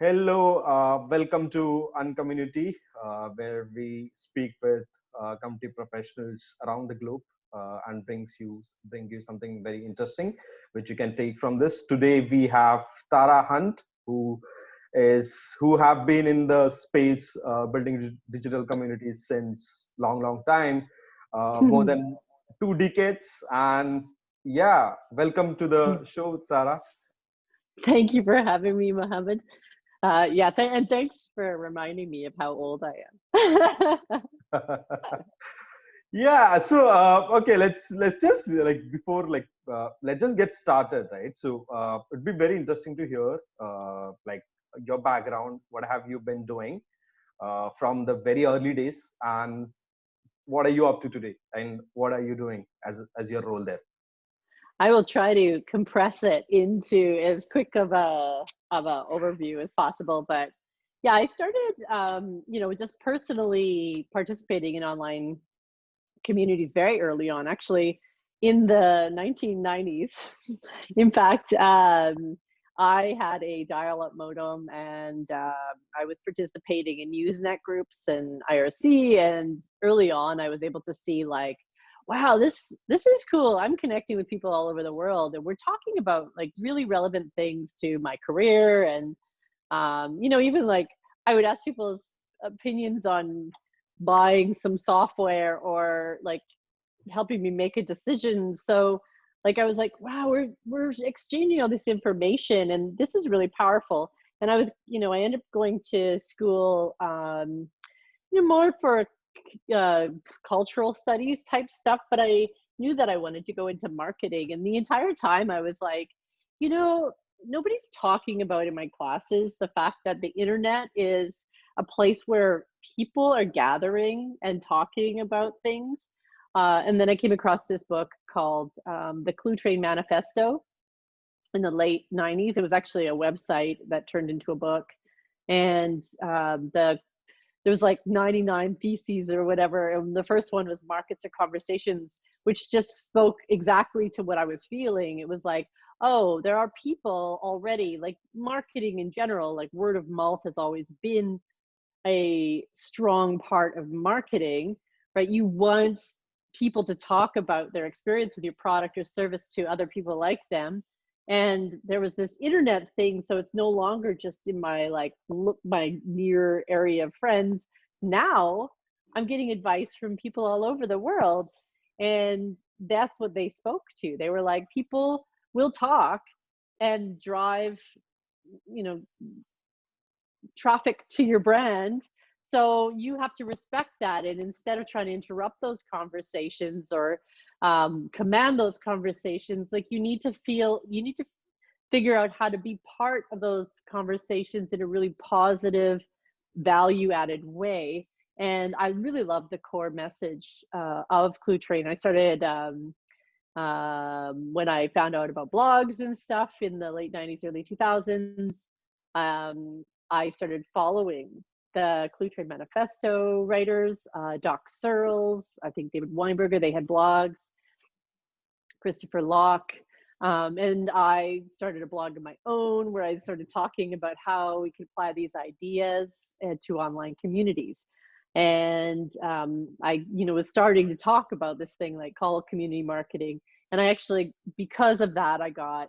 Hello, welcome to Uncommunity, where we speak with community professionals around the globe and bring you something very interesting, which you can take from this. Today we have Tara Hunt, who have been in the space building digital communities since long time, more than 2 decades. And yeah, welcome to the show, Tara. Thank you for having me, Mohammed. And thanks for reminding me of how old I am. Yeah, so okay, let's just let's just get started, right? So it'd be very interesting to hear like your background. What have you been doing from the very early days, and what are you up to today, and what are you doing as your role there? I will try to compress it into as quick of a overview as possible. But yeah, I started, just personally participating in online communities very early on, actually in the 1990s. In fact, I had a dial-up modem, and I was participating in Usenet groups and IRC. And early on, I was able to see like, wow, this is cool. I'm connecting with people all over the world, and we're talking about like really relevant things to my career. And even like I would ask people's opinions on buying some software or like helping me make a decision. So like I was like, wow, we're exchanging all this information, and this is really powerful. And I ended up going to school, more for uh, cultural studies type stuff, but I knew that I wanted to go into marketing. And the entire time I was like, you know, nobody's talking about in my classes the fact that the internet is a place where people are gathering and talking about things. And then I came across this book called The Clue Train Manifesto in the late 90s. It was actually a website that turned into a book. And there was like 99 theses or whatever. And the first one was Markets or Conversations, which just spoke exactly to what I was feeling. It was like, oh, there are people already, like marketing in general, like word of mouth has always been a strong part of marketing, right? You want people to talk about their experience with your product or service to other people like them. And there was this internet thing, so it's no longer just in my my near area of friends. Now I'm getting advice from people all over the world, and that's what they spoke to. They were like, people will talk and drive, you know traffic to your brand. So you have to respect that. And instead of trying to interrupt those conversations or command those conversations, like you need to figure out how to be part of those conversations in a really positive, value added way. And I really love the core message of Clue Train. I started when I found out about blogs and stuff in the late 90s, early 2000s. I started following the Clue Trade Manifesto writers, Doc Searles, I think David Weinberger, they had blogs, Christopher Locke. And I started a blog of my own where I started talking about how we could apply these ideas to online communities. And I, was starting to talk about this thing like call community marketing. And I actually, because of that, I got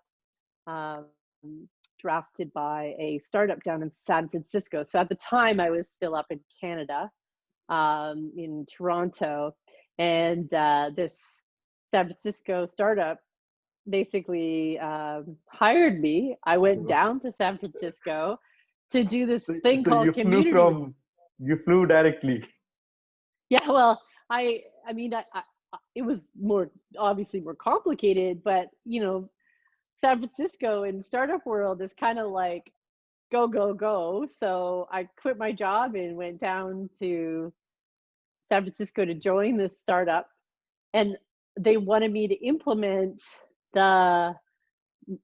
um, drafted by a startup down in San Francisco. So at the time, I was still up in Canada, in Toronto, and this San Francisco startup basically hired me. I went down to San Francisco to do this thing So called community. you flew directly. Yeah, well, I mean, it was more obviously more complicated, but San Francisco in startup world is kind of like go, go, go. So I quit my job and went down to San Francisco to join this startup. And they wanted me to implement the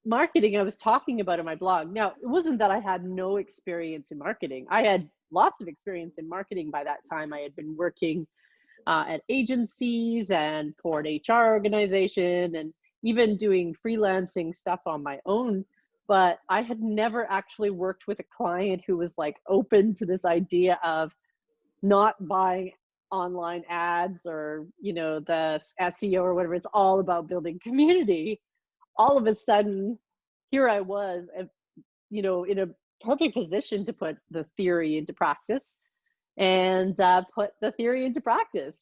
marketing I was talking about in my blog. Now, it wasn't that I had no experience in marketing. I had lots of experience in marketing by that time. I had been working at agencies and for an HR organization, and even doing freelancing stuff on my own but I had never actually worked with a client who was like open to this idea of not buying online ads or, you know, the SEO or whatever. It's all about building community. All of a sudden, here I was, you know, in a perfect position to put the theory into practice and put the theory into practice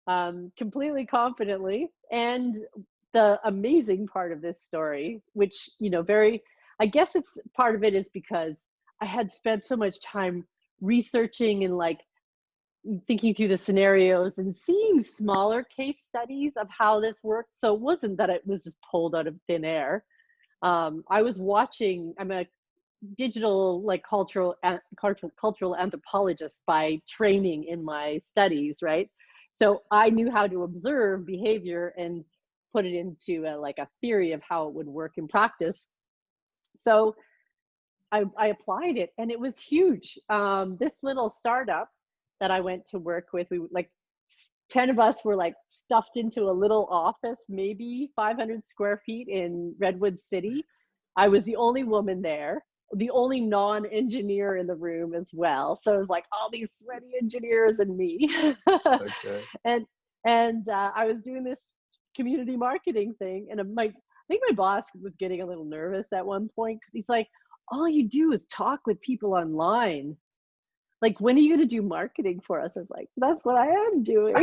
completely confidently. And the amazing part of this story, which, you know, I guess it's part of it is because I had spent so much time researching and like thinking through the scenarios and seeing smaller case studies of how this worked. So it wasn't that it was just pulled out of thin air. I was watching, I'm a digital like cultural anthropologist by training in my studies, right? So I knew how to observe behavior and put it into like a theory of how it would work in practice. So I applied it and it was huge. This little startup that I went to work with, we like 10 of us were like stuffed into a little office, maybe 500 square feet in Redwood City. I was the only woman there, the only non-engineer in the room as well. So it was like all these sweaty engineers and me. Okay. and I was doing this community marketing thing, and I think my boss was getting a little nervous at one point because he's like, all you do is talk with people online. Like, when are you going to do marketing for us? I was like, that's what I am doing.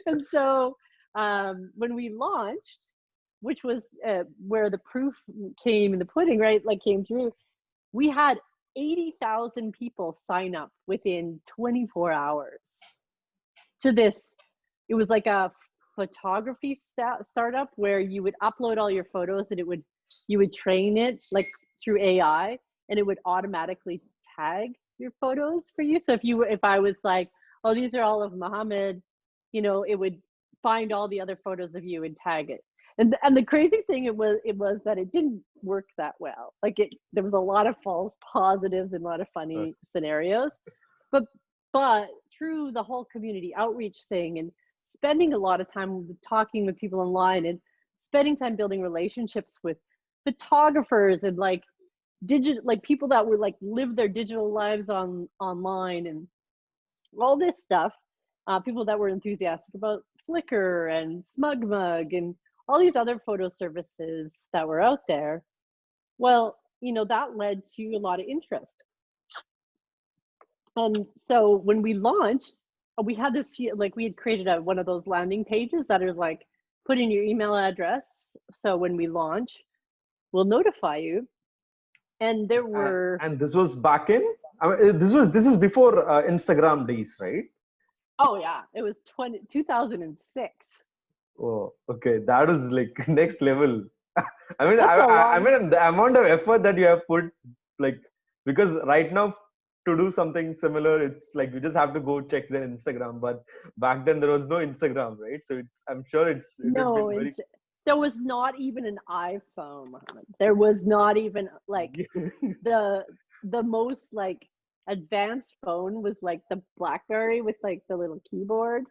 And so when we launched, which was where the proof came in the pudding, right? Like came through, we had 80,000 people sign up within 24 hours to this. It was like a photography startup where you would upload all your photos and you would train it like through AI, and it would automatically tag your photos for you. So if I was like, oh, these are all of Muhammad, you know, it would find all the other photos of you and tag it. And the crazy thing it was that it didn't work that well. Like there was a lot of false positives and a lot of funny scenarios. But through the whole community outreach thing and spending a lot of time talking with people online and spending time building relationships with photographers and like people that were like live their digital lives online and all this stuff, people that were enthusiastic about Flickr and SmugMug and all these other photo services that were out there. Well, you know, that led to a lot of interest. And so when we launched, we had this, like we had created one of those landing pages that is like, put in your email address. So when we launch, we'll notify you. And there were, and this was back in, I mean, this is before Instagram days, right? oh yeah, it was 2006. Oh, okay, that is like next level. I mean, That's a I long, mean the amount of effort that you have put, like, because right now to do something similar, it's like you just have to go check their Instagram. But back then there was no Instagram, right? So I'm sure it would be no, very. there was not even an iPhone, Muhammad. There was not even like the most like advanced phone was like the BlackBerry with like the little keyboard.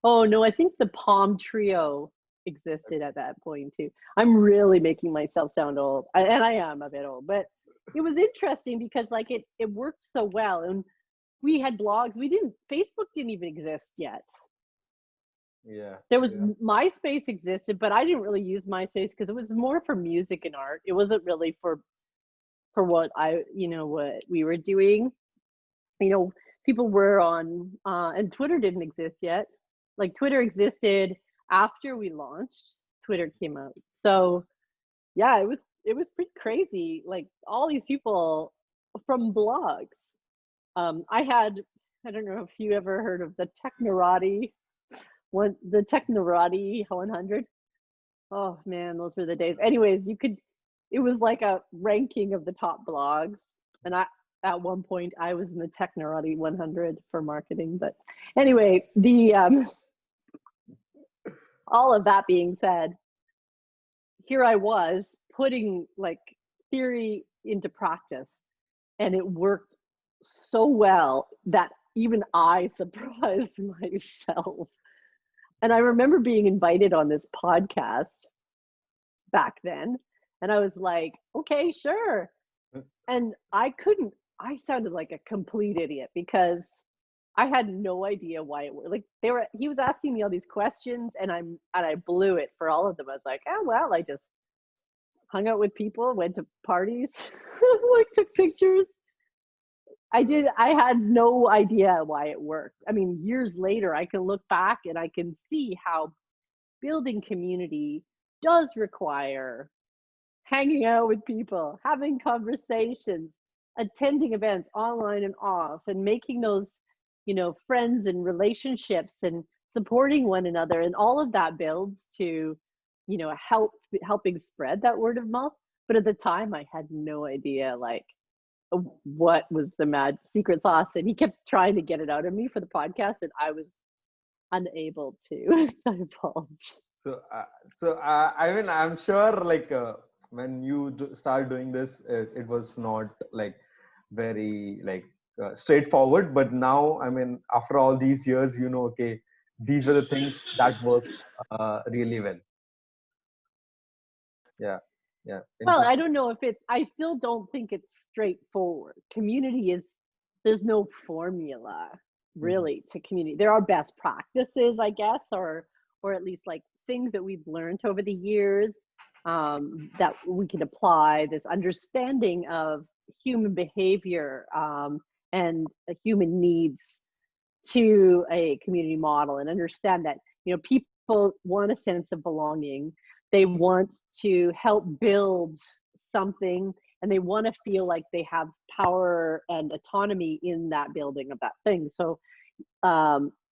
Oh no, I think the Palm Trio existed at that point too. I'm really making myself sound old, and I am a bit old, but it was interesting because like it worked so well, and we had blogs. Facebook didn't even exist yet. Yeah. There was Yeah. MySpace existed, but I didn't really use MySpace because it was more for music and art. It wasn't really for what what we were doing. You know, people were on, and Twitter didn't exist yet. Like Twitter existed after we launched. Twitter came out. So yeah, it was pretty crazy. Like all these people from blogs. I don't know if you ever heard of the Technorati the Technorati 100. Oh man, those were the days. Anyways, it was like a ranking of the top blogs. And at one point I was in the Technorati 100 for marketing. But anyway, all of that being said, here I was putting like theory into practice, and it worked so well that even I surprised myself. And I remember being invited on this podcast back then, And I was like, okay, sure. And I sounded like a complete idiot because I had no idea why it worked. Like he was asking me all these questions and I blew it for all of them. I was like, oh, well, I just hung out with people, went to parties, like took pictures. I had no idea why it worked. I mean, years later, I can look back and I can see how building community does require hanging out with people, having conversations, attending events online and off, and making those, friends and relationships and supporting one another. And all of that builds to, helping spread that word of mouth. But at the time, I had no idea, like, what was the mad secret sauce. And he kept trying to get it out of me for the podcast, and I was unable to divulge. So, I mean, I'm sure like when you start doing this, it was not like very like straightforward. But now, I mean, after all these years, okay, these were the things that worked really well. Yeah, yeah, Well, I interesting. don't know if I still don't think it's straightforward. Community is, there's no formula Mhm. really to community. There are best practices, I guess, or at least like things that we've learned over the years, that we can apply this understanding of human behavior, and human needs to a community model, and understand that people want a sense of belonging. They want to help build something, and they want to feel like they have power and autonomy in that building of that thing. So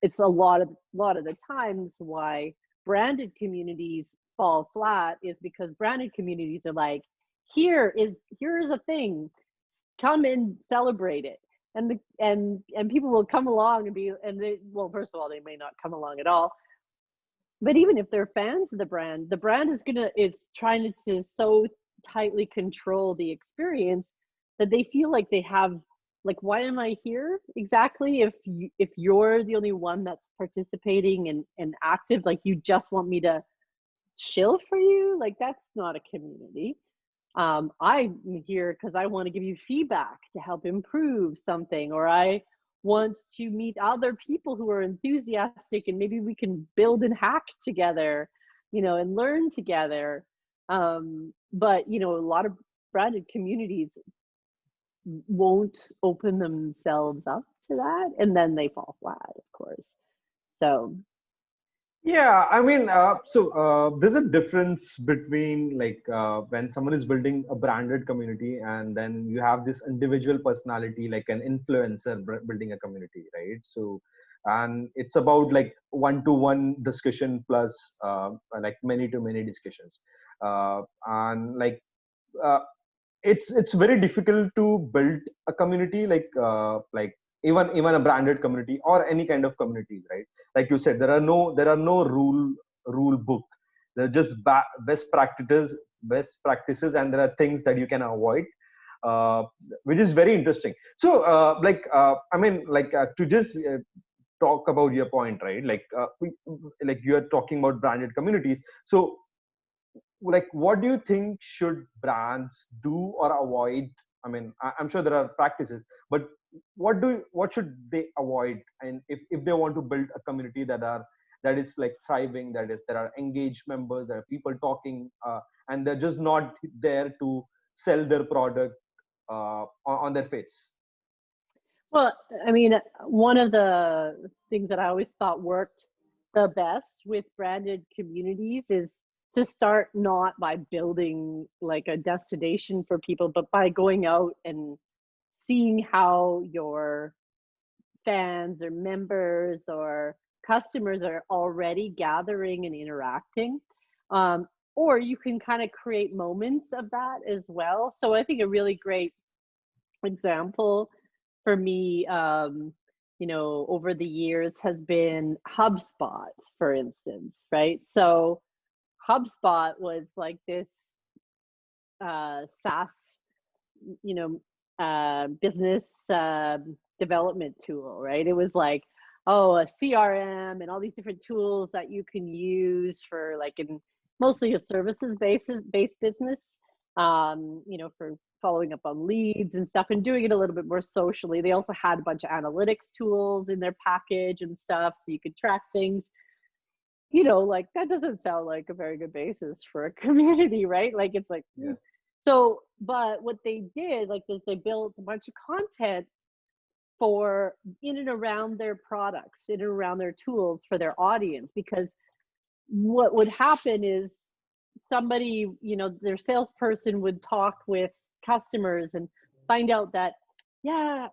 it's a lot of the times why branded communities fall flat is because branded communities are like, here's a thing, come and celebrate it. And people will come along and be, and they, well, first of all, they may not come along at all. But even if they're fans of the brand is trying to so tightly control the experience that they feel like they have, like, why am I here exactly if you're the only one that's participating and active, like you just want me to chill for you, like that's not a community. I'm here because I want to give you feedback to help improve something, or I want to meet other people who are enthusiastic and maybe we can build and hack together, and learn together. But, a lot of branded communities won't open themselves up to that, and then they fall flat, of course. So, Yeah, I mean, there's a difference between like when someone is building a branded community and then you have this individual personality, like an influencer building a community, right? So, and it's about like one-to-one discussion plus like many-to-many discussions, and like uh, it's very difficult to build a community like even a branded community or any kind of community, right? Like you said, there are no rule book. There are just best practices, and there are things that you can avoid, uh, which is very interesting. So I mean, like to just talk about your point, right? Like you are talking about branded communities. So like what do you think should brands do or avoid? I mean, I'm sure there are practices, but what should they avoid? And if they want to build a community that is like thriving, that is there are engaged members, there are people talking, and they're just not there to sell their product on their face. well, I mean, one of the things that I always thought worked the best with branded communities is to start not by building like a destination for people, but by going out and seeing how your fans or members or customers are already gathering and interacting. Um, or you can kind of create moments of that as well. So I think a really great example for me, over the years has been HubSpot, for instance, right? So HubSpot was like this SaaS, you know, business development tool, right? It was like, oh, a CRM and all these different tools that you can use for like in mostly a services based business. for following up on leads and stuff and doing it a little bit more socially. They also had a bunch of analytics tools in their package and stuff so you could track things. Like that doesn't sound like a very good basis for a community, right? Like it's like, Yeah. so, but what they did, like, is they built a bunch of content for in and around their products, in and around their tools for their audience. Because what would happen is somebody, their salesperson would talk with customers and find out that, yeah,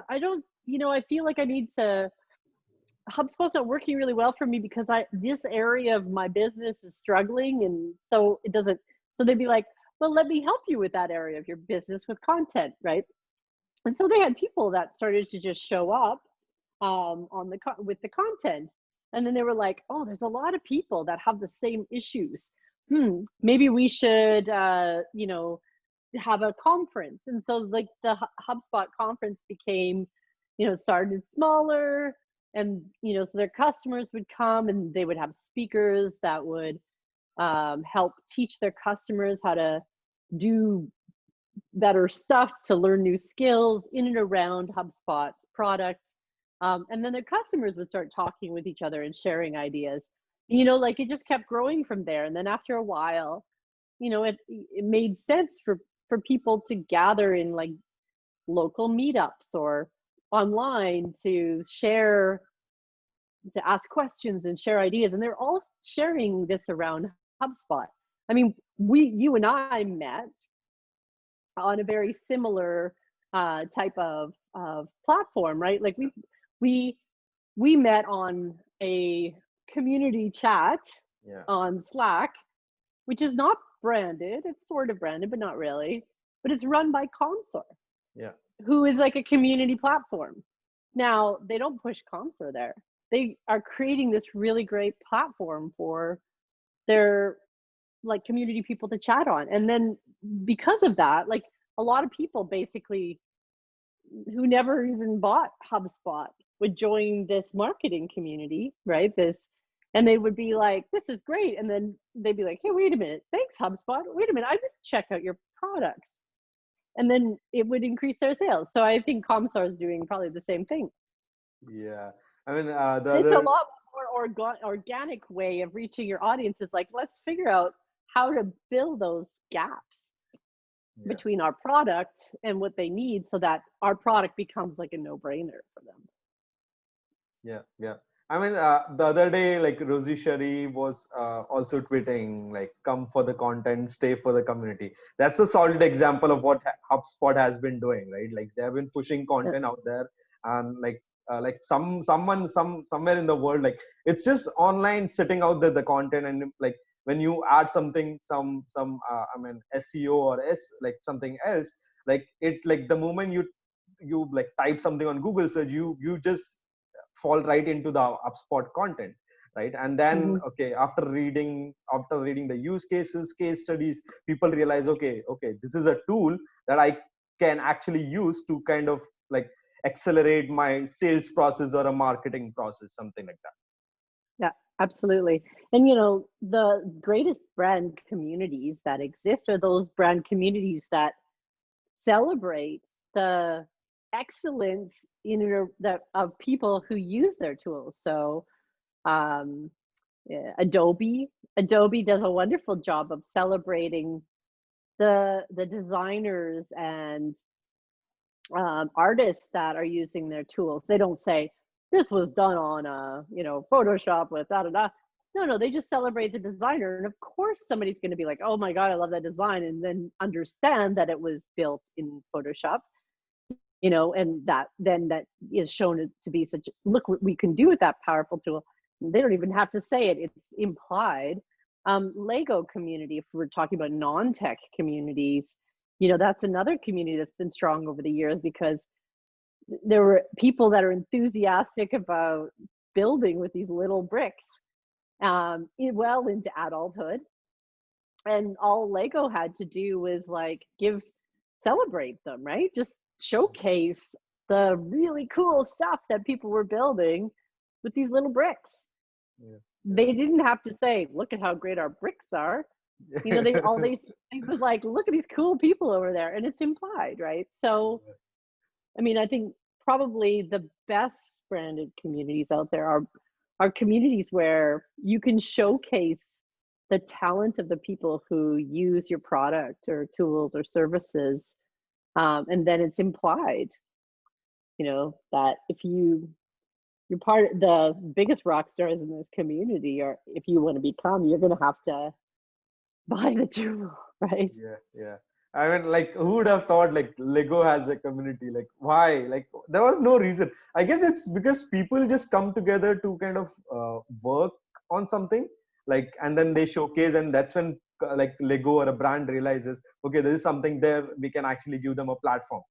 I don't, I feel like I need to, HubSpot's not working really well for me because this area of my business is struggling, and so it doesn't. So they'd be like, well, let me help you with that area of your business with content, right? And so they had people that started to just show up with the content, and then they were like, oh, there's a lot of people that have the same issues. Maybe we should, have a conference. And so like the HubSpot conference became, started smaller, and so their customers would come and they would have speakers that would help teach their customers how to do better stuff, to learn new skills in and around HubSpot's product. And then their customers would start talking with each other and sharing ideas. Like it just kept growing from there. And then after a while, it made sense for people to gather in like local meetups or online to share, to ask questions and share ideas. And they're all sharing this around HubSpot. I mean, you and I met on a very similar type of platform, right? Like we met on a community chat on Slack, which is not branded. It's sort of branded, but not really. But it's run by Comsor, who is like a community platform. Now, they don't push Comsor there. They are creating this really great platform for their like community people to chat on. And then because of that, like a lot of people basically who never even bought HubSpot would join this marketing community, right? And they would be like, this is great. And then they'd be like, hey, wait a minute. Thanks, HubSpot. Wait a minute. I didn't check out your products. And then it would increase their sales. So I think Comstar is doing probably the same thing. Yeah. I mean, it's a lot more organic way of reaching your audience. Is like, let's figure out how to fill those gaps between our product and what they need so that our product becomes like a no-brainer for them. Yeah. I mean, the other day, like Rosie Sherry was also tweeting, like, come for the content, stay for the community. That's a solid example of what HubSpot has been doing, right? Like they have been pushing content out there, and like somewhere in the world, like it's just online sitting out there, the content, and like when you add something, some I mean SEO or like something else, like it, like the moment you like type something on Google search, you just fall right into the HubSpot content, right? And then okay, after reading the use cases, case studies, people realize, okay, this is a tool that I can actually use to kind of like accelerate my sales process or a marketing process, something like that. Yeah, absolutely. And the greatest brand communities that exist are those brand communities that celebrate the excellence of people who use their tools. So Adobe does a wonderful job of celebrating the designers and artists that are using their tools. They don't say this was done on Photoshop with da da da. No, they just celebrate the designer. And of course somebody's going to be like, oh my God, I love that design, and then understand that it was built in Photoshop, and that is shown to be such, look what we can do with that powerful tool. They don't even have to say it, it's implied. Lego community, if we're talking about non-tech communities, that's another community that's been strong over the years because there were people that are enthusiastic about building with these little bricks well into adulthood. And all Lego had to do was like celebrate them, right? Just showcase the really cool stuff that people were building with these little bricks. They didn't have to say, look at how great our bricks are. They all these it was like, look at these cool people over there, and it's implied, right? So, I mean, I think probably the best branded communities out there are communities where you can showcase the talent of the people who use your product or tools or services, and then it's implied, that if you're part of the biggest rock stars in this community, or if you want to become, you're going to have to buy the tool, right? Yeah, yeah. I mean, like, who would have thought like Lego has a community? Like, why? Like, there was no reason. I guess it's because people just come together to kind of work on something, like, and then they showcase, and that's when like Lego or a brand realizes, okay, there is something there. We can actually give them a platform,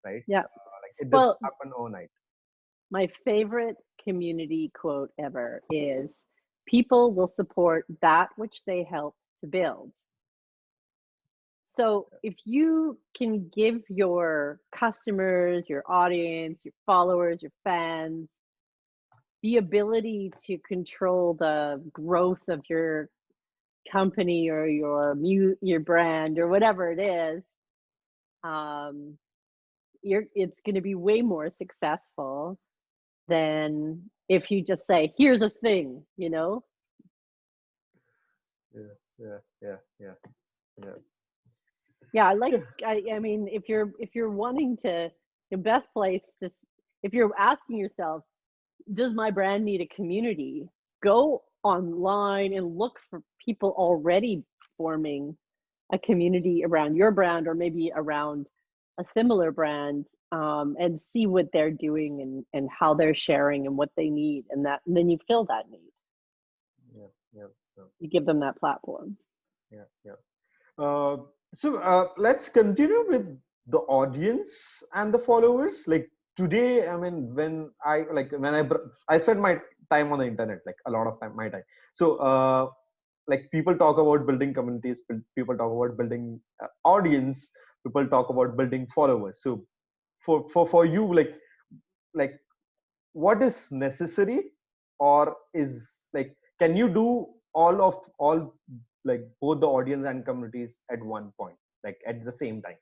right? Yeah. Like, it doesn't Well, happen overnight. my favorite community quote ever is, people will support that which they helped to build. So if you can give your customers, your audience, your followers, your fans the ability to control the growth of your company or your brand or whatever it is, um, it's going to be way more successful than if you just say, "Here's a thing." Yeah, yeah, yeah, yeah, yeah. Yeah, Yeah. I mean, if you're wanting to, the best place if you're asking yourself, does my brand need a community? Go online and look for people already forming a community around your brand, or maybe around a similar brand, and see what they're doing, and how they're sharing and what they need, and then you fill that need. Yeah, yeah, yeah, You give them that platform. yeah, yeah. Uh, so let's continue with the audience and the followers. Like today, I mean, I spend my time on the internet, like a lot of time, my time. So like people talk about building communities, people talk about building audience, people talk about building followers. So for you, like what is necessary, or is like, can you do all, like both the audience and communities at one point, like at the same time?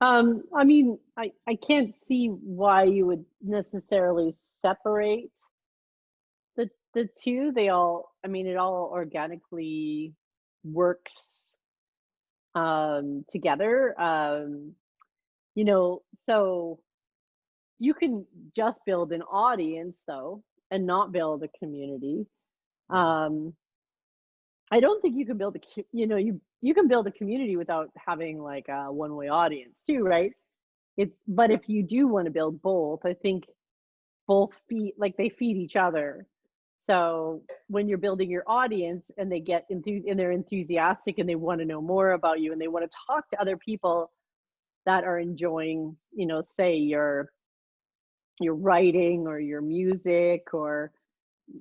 I mean, I can't see why you would necessarily separate the two. I mean, it all organically works together. So you can just build an audience though, and not build a community. Um, I don't think you can build you can build a community without having like a one-way audience too, right? But if you do want to build both, I think both they feed each other. So when you're building your audience and they get and they're enthusiastic and they want to know more about you and they want to talk to other people that are enjoying, say your writing or your music or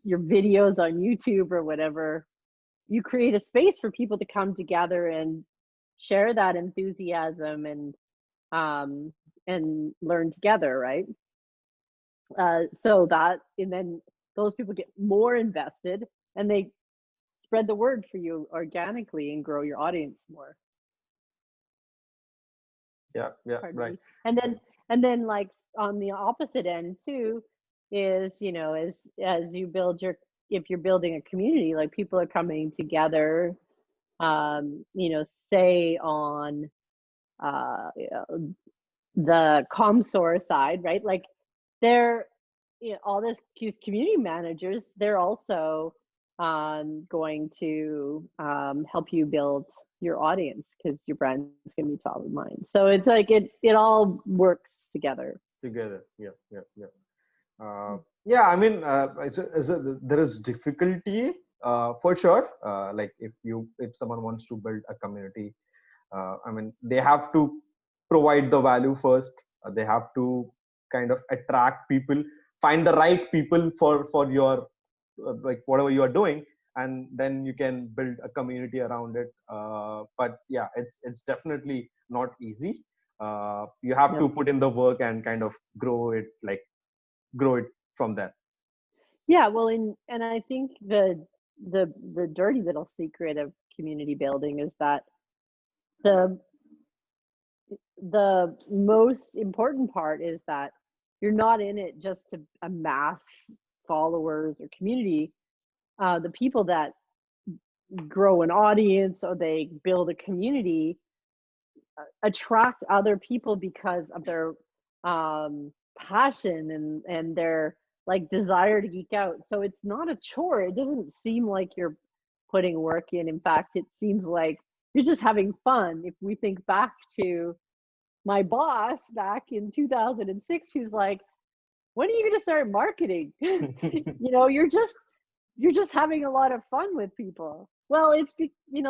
your videos on YouTube or whatever, you create a space for people to come together and share that enthusiasm and learn together, right? And then those people get more invested, and they spread the word for you organically and grow your audience more. Yeah, yeah, Pardon right. me. And then like on the opposite end too is, as you build if you're building a community, like people are coming together, say on uh, the ComSource side, right? Like they're, all these community managers, they're also going to help you build your audience, because your brand's going to be top of mind. So it's like it all works together. Together, yeah, yeah, yeah. Yeah, I mean, there is difficulty for sure. Like if someone wants to build a community, I mean, they have to provide the value first. They have to kind of attract people, find the right people for your like whatever you are doing, and then you can build a community around it. But yeah, it's definitely not easy. You have Yep. to put in the work and kind of grow it from there. Yeah, well, and I think the dirty little secret of community building is that the the most important part is that you're not in it just to amass followers or community. The people that grow an audience or they build a community attract other people because of their passion and their like desire to geek out. So it's not a chore. It doesn't seem like you're putting work in. In fact, it seems like you're just having fun. If we think back to my boss back in 2006, who's like, when are you going to start marketing? You're just having a lot of fun with people. Well,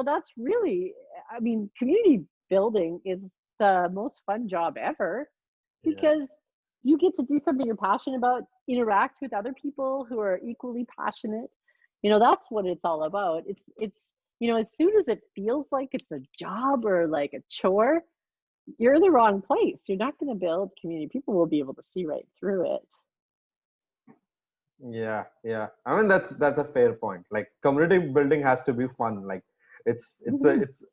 that's really, I mean, community building is the most fun job ever Yeah, because you get to do something you're passionate about, interact with other people who are equally passionate. That's what it's all about. As soon as it feels like it's a job or like a chore, you're in the wrong place. You're not going to build community. People will be able to see right through it. yeah, yeah. I mean, that's a fair point. Like community building has to be fun. Like it's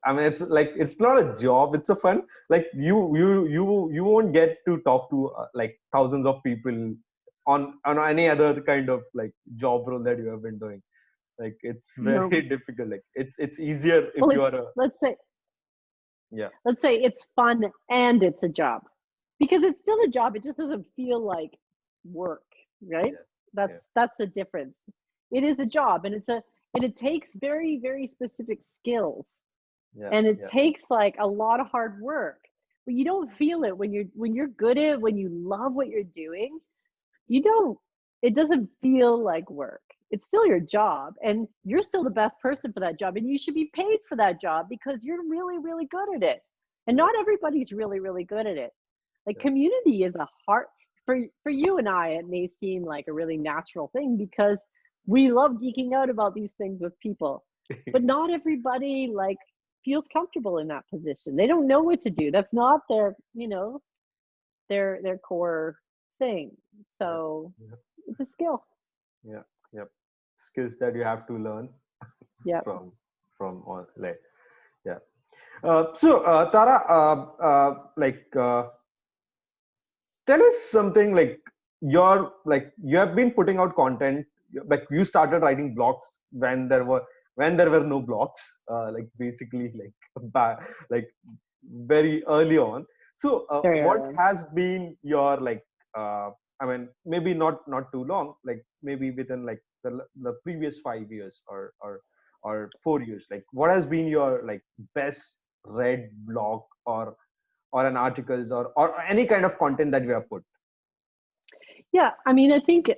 I mean, it's like it's not a job. It's a fun. Like you won't get to talk to like thousands of people on any other kind of like job role that you have been doing. Like it's very No. difficult. Like it's easier if Well, you are a yeah, let's say it's fun and it's a job, because it's still a job. It just doesn't feel like work, right? yeah, That's yeah, that's the difference. It is a job, and it takes very, very specific skills, yeah, and it yeah, takes like a lot of hard work. But you don't feel it when you're good at it, when you love what you're doing. You don't It doesn't feel like work. It's still your job, and you're still the best person for that job, and you should be paid for that job because you're really, really good at it. And yeah, not everybody's really, really good at it. Like yeah. community is a hard for you and I, it may seem like a really natural thing because we love geeking out about these things with people. But not everybody like feels comfortable in that position. They don't know what to do. That's not their core thing. Yeah, So yeah, it's a skill. yeah, yeah. Skills that you have to learn Yep. from all like yeah. Tara, like tell us something like you have been putting out content. Like you started writing blogs when there were no blogs. Like basically like very early on. So Very what early. has been your like? I mean, maybe not too long. Like maybe within like the previous 5 years or 4 years. Like what has been your like best read blog or an articles or any kind of content that you have put. Yeah, I mean, I think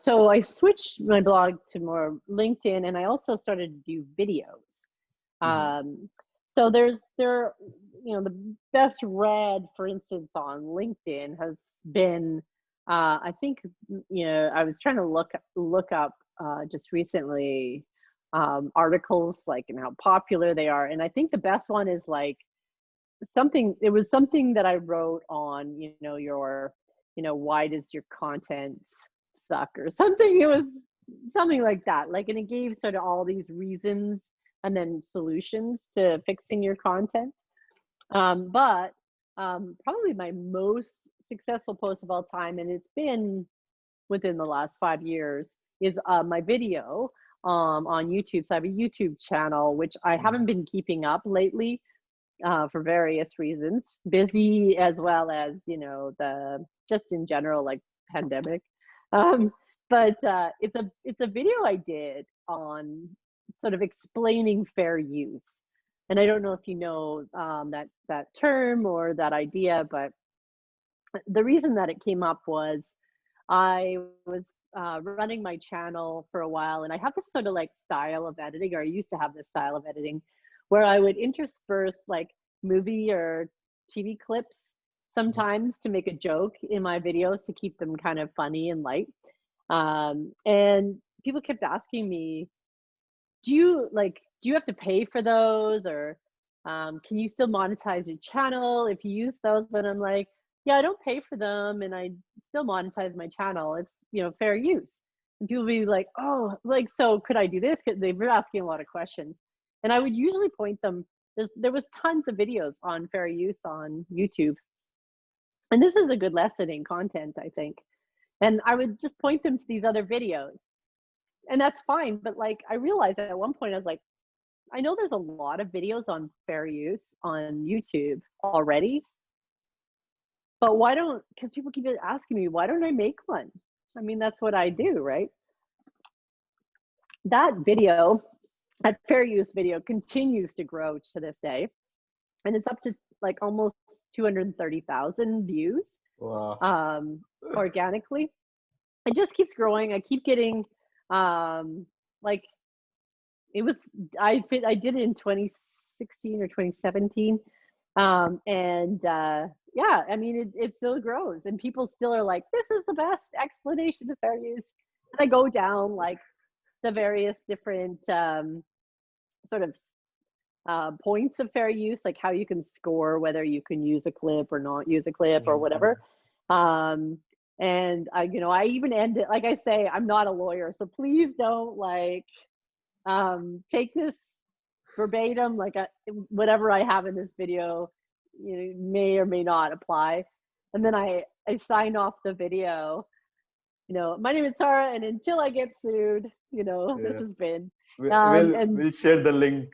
so. I switched my blog to more LinkedIn, and I also started to do videos. Mm-hmm. Um, so the best read, for instance, on LinkedIn has been, I think, I was trying to look up just recently articles like and how popular they are, and I think the best one is like it was something that I wrote on, why does your content suck or something. It was something like that. Like, and it gave sort of all these reasons and then solutions to fixing your content. But probably my most successful post of all time, and it's been within the last 5 years, is my video on YouTube. So I have a YouTube channel, which I haven't been keeping up lately for various reasons, busy as well as the just in general like pandemic. Um, but it's a video I did on sort of explaining fair use, and I don't know if you know that term or that idea, but the reason that it came up was I was running my channel for a while, and I have this sort of like style of editing, or I used to have this style of editing, where I would intersperse like movie or TV clips sometimes to make a joke in my videos to keep them kind of funny and light. And people kept asking me, do you have to pay for those, or can you still monetize your channel if you use those? And I'm like, yeah, I don't pay for them, and I still monetize my channel. It's fair use. And people would be like, oh, like, so could I do this? They were asking a lot of questions. And I would usually point them, there was tons of videos on fair use on YouTube. And this is a good lesson in content, I think. And I would just point them to these other videos. And that's fine. But like, I realized at one point, I was like, I know there's a lot of videos on fair use on YouTube already, but why don't, because people keep asking me, why don't I make one? I mean, that's what I do, right? That video, that fair use video continues to grow to this day. And it's up to like almost 230,000 views Wow. organically. It just keeps growing. I keep getting like it was I did it in 2016 or 2017. And yeah, I mean it still grows and people still are like, this is the best explanation of fair use. And I go down like the various different sort of points of fair use, like how you can score whether you can use a clip or not use a clip or whatever. And I even end it, like I say, I'm not a lawyer, so please don't like take this verbatim, like whatever I have in this video, may or may not apply. And then I sign off the video, my name is Tara, and until I get sued, this has been. We'll share the link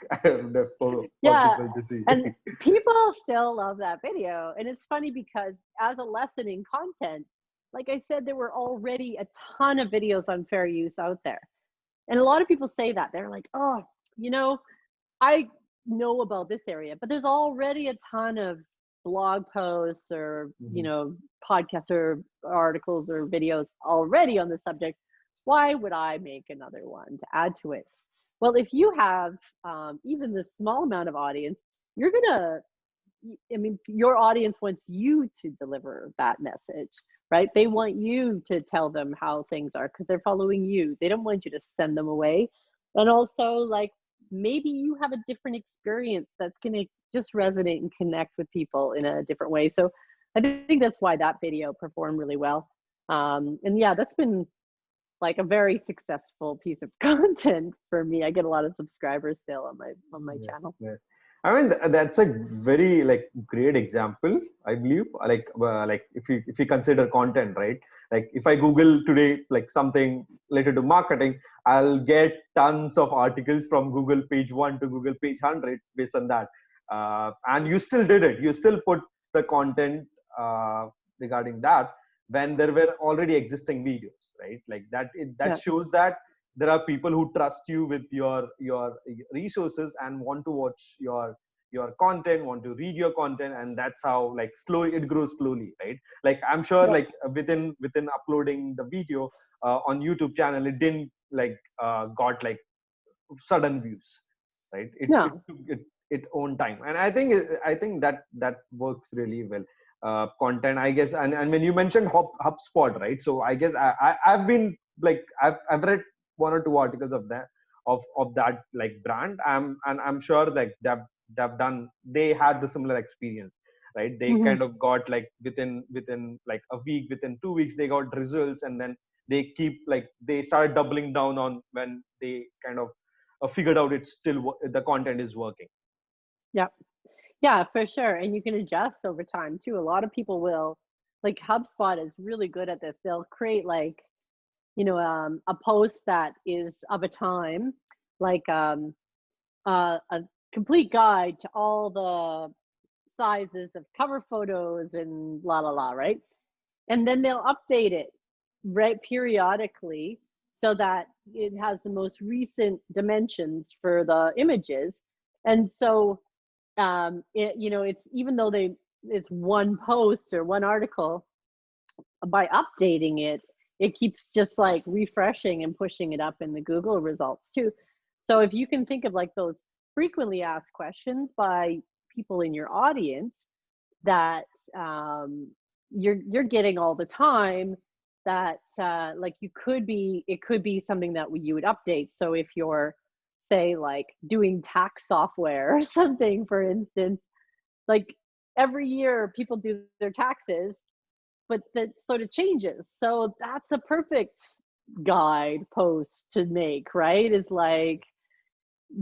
for people to see. And people still love that video. And it's funny because as a lesson in content, like I said, there were already a ton of videos on fair use out there. And a lot of people say that. They're like, oh, I know about this area, but there's already a ton of blog posts or, podcasts or articles or videos already on the subject. Why would I make another one to add to it? Well, if you have even the small amount of audience, your audience wants you to deliver that message, right? They want you to tell them how things are because they're following you. They don't want you to send them away. And also, like, maybe you have a different experience that's going to just resonate and connect with people in a different way. So I think that's why that video performed really well. And yeah, that's been like a very successful piece of content for me. I get a lot of subscribers still on my channel. Yeah. I mean, that's a very like great example, I believe. Like if you consider content, right? Like if I Google today, like something related to marketing, I'll get tons of articles from Google page 1 to Google page 100 based on that. And you still did it. You still put the content regarding that when there were already existing videos, right? Like that shows that there are people who trust you with your resources and want to watch your content, want to read your content, and that's how like slowly it grows slowly, right? Like I'm sure like within uploading the video on YouTube channel, it didn't like got like sudden views, right? It took its own time, and I think that works really well. Content, I guess, and when you mentioned HubSpot, right? So I guess I've been like I've read 1 or 2 articles of that like brand. I'm sure like they had the similar experience, right? They kind of got like within like a week, within 2 weeks, they got results, and then they started doubling down on when they kind of figured out it's still the content is working. Yeah, for sure. And you can adjust over time too. A lot of people will, like HubSpot is really good at this. They'll create like, a post that is of a time, like a complete guide to all the sizes of cover photos and la la la, right? And then they'll update it right periodically so that it has the most recent dimensions for the images. And so it's even though it's one post or one article, by updating it, it keeps just like refreshing and pushing it up in the Google results too. So if you can think of like those frequently asked questions by people in your audience that you're getting all the time, that like it could be something that you would update. So if you're, say, like doing tax software or something, for instance, like every year people do their taxes, but that sort of changes. So that's a perfect guide post to make, right? Is like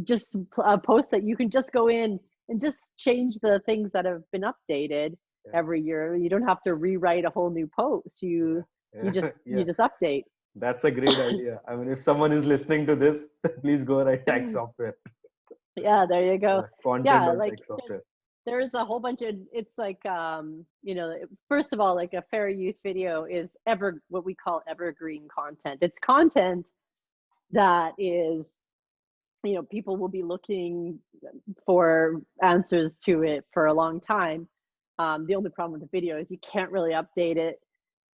just a post that you can just go in and just change the things that have been updated Yeah. every year. You don't have to rewrite a whole new post. Yeah. You Yeah. just Yeah. update. That's a great idea. I mean, if someone is listening to this, please go write tech software. Yeah, there you go. Yeah. Content Yeah, on like tech software. there's a whole bunch of, it's like first of all, like a fair use video is what we call evergreen content. It's content that is, people will be looking for answers to it for a long time. The only problem with the video is you can't really update it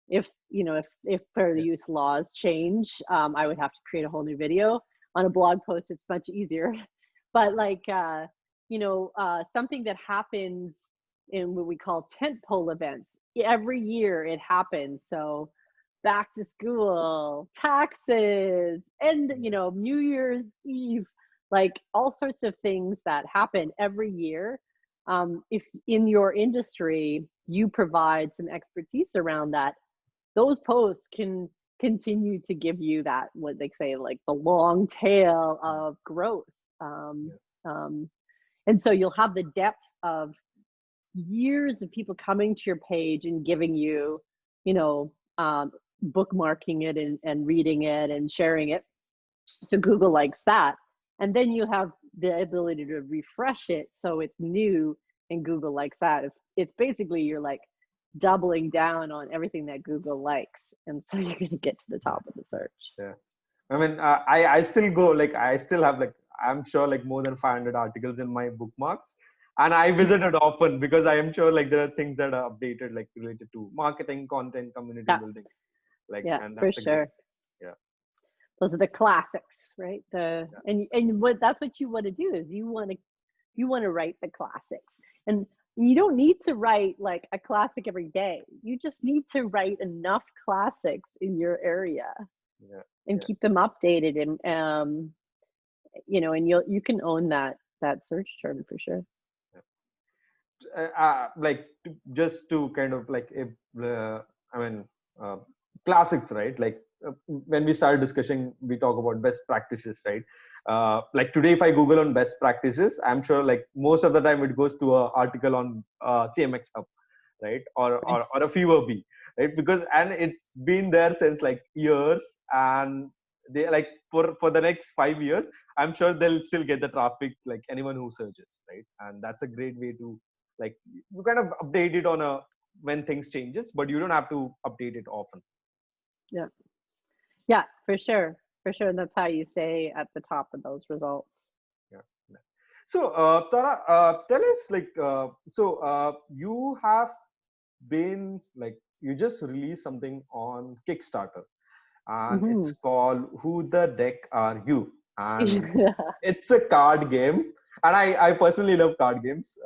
if if fair Yeah. use laws change. I would have to create a whole new video. On a blog post it's much easier. But like something that happens in what we call tentpole events every year, it happens. So back to school, taxes, and Yeah. New Year's Eve, like all sorts of things that happen every year. If in your industry you provide some expertise around that, those posts can continue to give you that, what they say, like the long tail of growth. Um, Yeah. um, and so you'll have the depth of years of people coming to your page and giving you, you know, um, bookmarking it and reading it and sharing it. So Google likes that. And then you have the ability to refresh it so it's new, and Google likes that. It's basically, you're like doubling down on everything that Google likes. And so you're going to get to the top of the search. Yeah. I mean, I still go, like, I still have, like, I'm sure, like, more than 500 articles in my bookmarks, and I visit it often because I am sure, like, there are things that are updated, like related to marketing, content, community Yeah, building, like, yeah, and for that's a great. sure. Yeah. Those are the classics, right? Yeah. And what that's what you want to do, is you want to write the classics. And you don't need to write like a classic every day. You just need to write enough classics in your area Yeah. and Yeah. keep them updated. And and you can own that search term for sure. Like, just to kind of, like, if I mean, uh, classics, right? Like, when we start discussing, we talk about best practices, right? Like, today, if I Google on best practices, I'm sure, like, most of the time it goes to an article on CMX Hub, right? Or a Fever Bee, right? Because, and it's been there since, like, years, and they, like, for the next 5 years, I'm sure they'll still get the traffic, like anyone who searches, right? And that's a great way to, like, you kind of update it on a, when things changes, but you don't have to update it often. Yeah, yeah, for sure. And that's how you stay at the top of those results. Yeah. Yeah. So, Tara, tell us, like, you have been, like, you just released something on Kickstarter, and it's Hmm. called Who the Deck Are You? And it's a card game, and I personally love card games.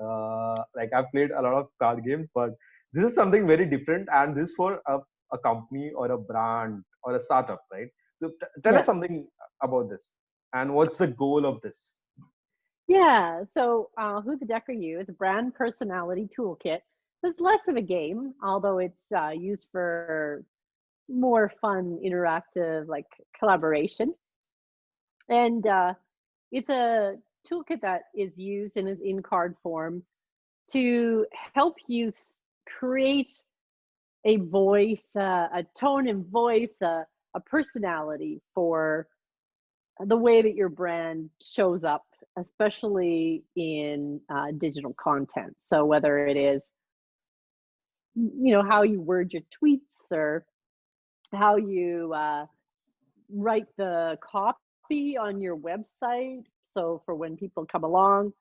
Like, I've played a lot of card games, but this is something very different, and this is for a company or a brand or a startup, right? So tell us Yeah. something about this, and what's the goal of this? Yeah. So, Who the Deck Are You? It's a brand personality toolkit. It's less of a game, although it's used for more fun, interactive, like collaboration. And it's a toolkit that is used and is in card form to help you create a voice, a tone and voice, a personality for the way that your brand shows up, especially in digital content. So whether it is, how you word your tweets, or how you write the copy on your website. So for when people come along,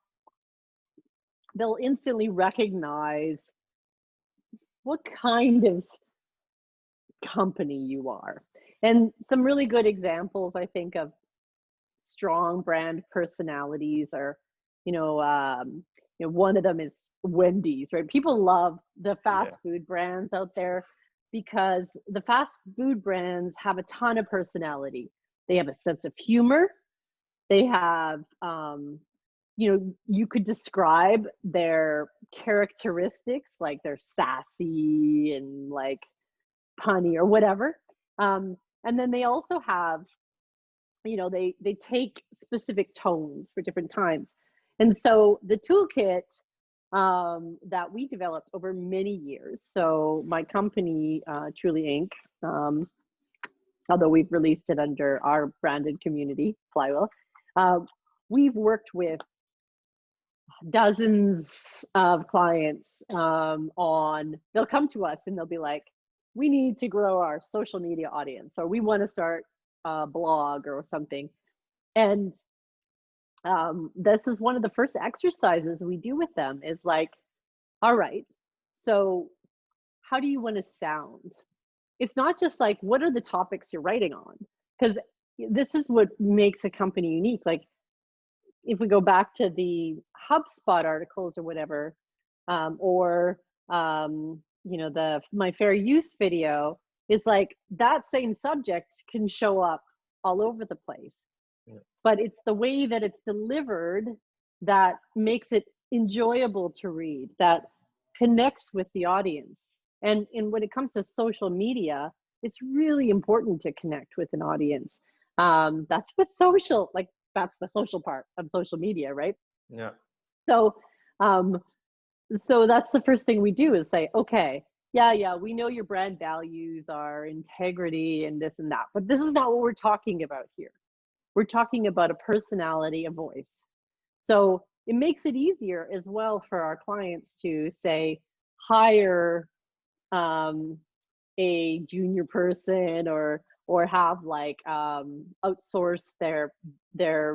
they'll instantly recognize what kind of company you are. And some really good examples, I think, of strong brand personalities are, one of them is Wendy's, right? People love the Yeah. fast food brands out there because the fast food brands have a ton of personality. They have a sense of humor. They have, you could describe their characteristics, like they're sassy and like punny or whatever. And then they also have, they take specific tones for different times. And so the toolkit that we developed over many years. So my company, Truly Inc., although we've released it under our branded community, Phlywheel, we've worked with dozens of clients they'll come to us and they'll be like, we need to grow our social media audience, or we want to start a blog or something. And this is one of the first exercises we do with them is like, all right, so how do you want to sound? It's not just like, what are the topics you're writing on? Because this is what makes a company unique. Like, if we go back to the HubSpot articles or whatever, the My Fair Use video, is like that same subject can show up all over the place. Yeah. But it's the way that it's delivered that makes it enjoyable to read, that connects with the audience. And when it comes to social media, it's really important to connect with an audience. That's what social, like, that's the social part of social media, right? Yeah. So that's the first thing we do is say, okay, yeah, we know your brand values are integrity and this and that, but this is not what we're talking about here. We're talking about a personality, a voice. So it makes it easier as well for our clients to say, hire a junior person or have like outsource their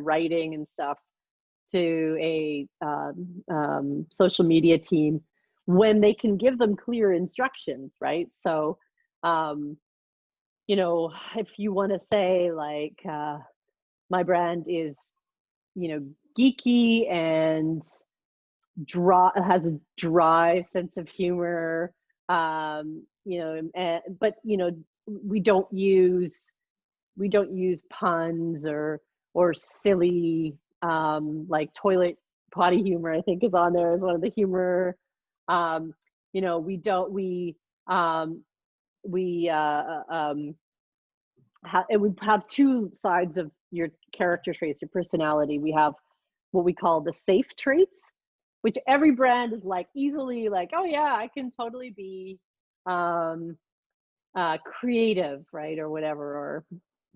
writing and stuff to a social media team when they can give them clear instructions, right? So, if you want to say like, my brand is, geeky and has a dry sense of humor, but we don't use puns or silly, like toilet potty humor, I think, is on there as one of the humor. It would have two sides of your character traits, your personality. We have what we call the safe traits, which every brand is like easily like, oh yeah, I can totally be creative, right, or whatever, or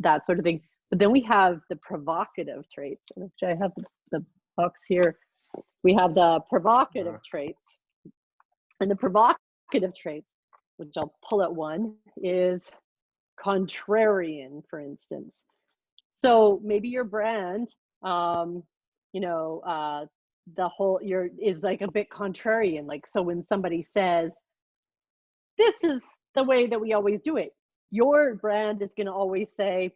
that sort of thing. But then we have the provocative traits, which I have the box here. We have the provocative traits, and the provocative traits, which I'll pull at one, is contrarian, for instance. So maybe your brand, is like a bit contrarian. Like, so when somebody says, this is the way that we always do it, your brand is going to always say,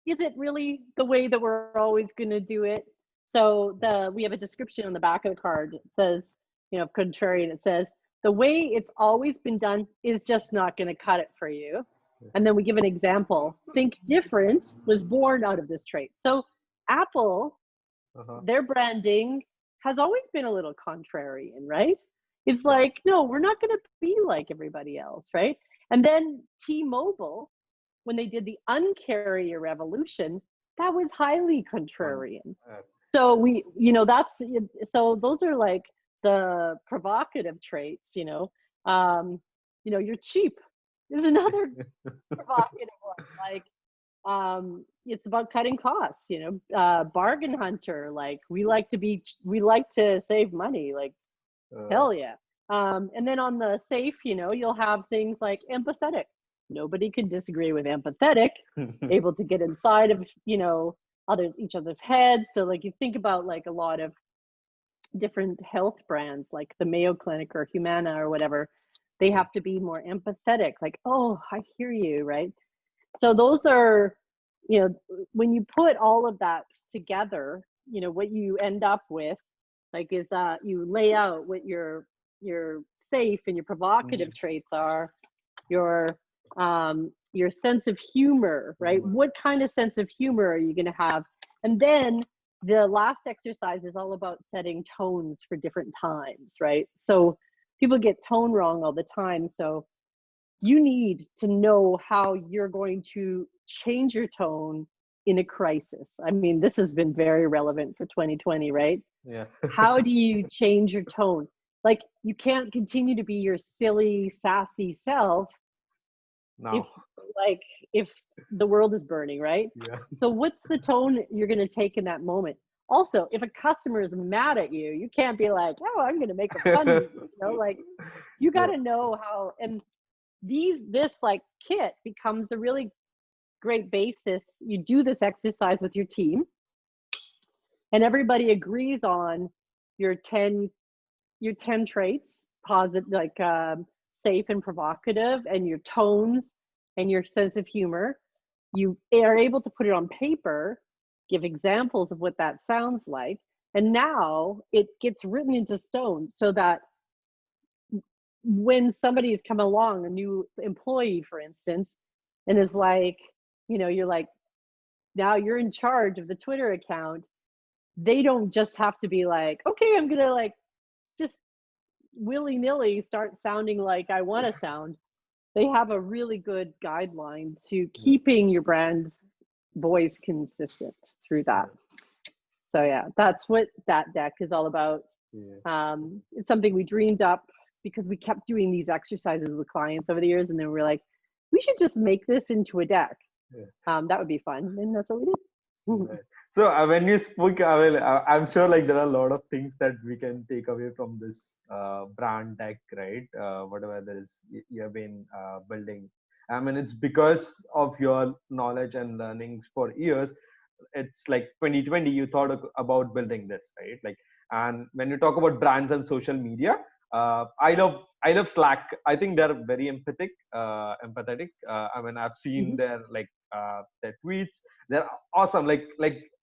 is it really the way that we're always going to do it? So we have a description on the back of the card. It says, contrarian, it says, the way it's always been done is just not going to cut it for you. And then we give an example. Think different was born out of this trait. So Apple, their branding has always been a little contrarian, right? It's like, no, we're not going to be like everybody else, right? And then T-Mobile, when they did the uncarrier revolution, that was highly contrarian. So so those are like the provocative traits, you're cheap is another provocative one. Like, it's about cutting costs, bargain hunter, like we like to save money, like hell yeah. And then on the safe, you'll have things like empathetic. Nobody can disagree with empathetic, able to get inside of, each other's heads. So like you think about like a lot of different health brands like the Mayo Clinic or Humana or whatever, they have to be more empathetic, like, oh, I hear you, right? So those are, when you put all of that together, what you end up with, like, is you lay out what your safe and your provocative traits are, your sense of humor, right? What kind of sense of humor are you going to have? And then the last exercise is all about setting tones for different times, right? So people get tone wrong all the time. So you need to know how you're going to change your tone in a crisis. I mean, this has been very relevant for 2020, right? Yeah. How do you change your tone? Like, you can't continue to be your silly, sassy self if, Now. like, if the world is burning, right? Yeah. So what's the tone you're going to take in that moment? Also, if a customer is mad at you, you can't be like, oh, I'm going to make a fun, like, you got Yeah. to know how. And this like kit becomes a really great basis. You do this exercise with your team, and everybody agrees on your 10 traits, positive, like, safe and provocative, and your tones and your sense of humor. You are able to put it on paper, give examples of what that sounds like, and now it gets written into stone so that when somebody's come along, a new employee, for instance, and is like, you're like, now you're in charge of the Twitter account, they don't just have to be like, okay, I'm gonna like just willy-nilly start sounding like I want to sound. They have a really good guideline to Yeah. keeping your brand voice consistent through that. So yeah, that's what that deck is all about. Yeah. It's something we dreamed up because we kept doing these exercises with clients over the years, and then we're like, we should just make this into a deck. Yeah. That would be fun, and that's what we did. Right. So when you speak, I'm sure like there are a lot of things that we can take away from this brand deck, right? Whatever there is you have been building. I mean, it's because of your knowledge and learnings for years. It's like 2020, you thought about building this, right? Like, and when you talk about brands and social media, I love Slack. I think they're very empathetic. I mean, I've seen Mhm. their tweets. They're awesome. Like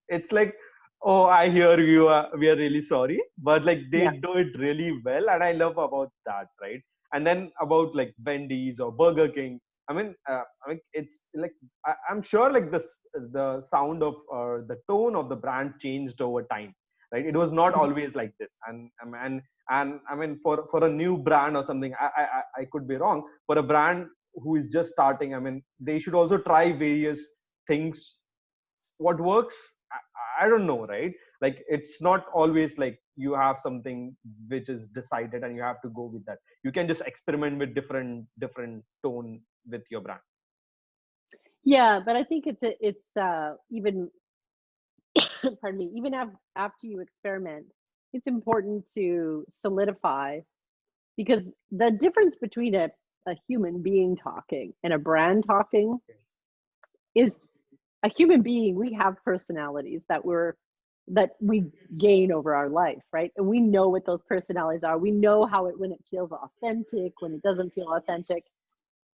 it's like, oh, I hear you. We are really sorry, but like they Yeah. do it really well, and I love about that, right? And then about like Wendy's or Burger King. I mean, it's like I'm sure like the sound of or the tone of the brand changed over time, right? It was not Mhm. always like this, and I mean for a new brand or something, I could be wrong. For a brand who is just starting, I mean, they should also try various things. What works, I don't know, right? Like it's not always like you have something which is decided and you have to go with that. You can just experiment with different tone with your brand. Yeah, but I think it's even pardon me, even after you experiment, it's important to solidify, because the difference between a human being talking and a brand talking is, a human being, we have personalities that we gain over our life, right? And we know what those personalities are. We know how it, when it feels authentic, when it doesn't feel authentic.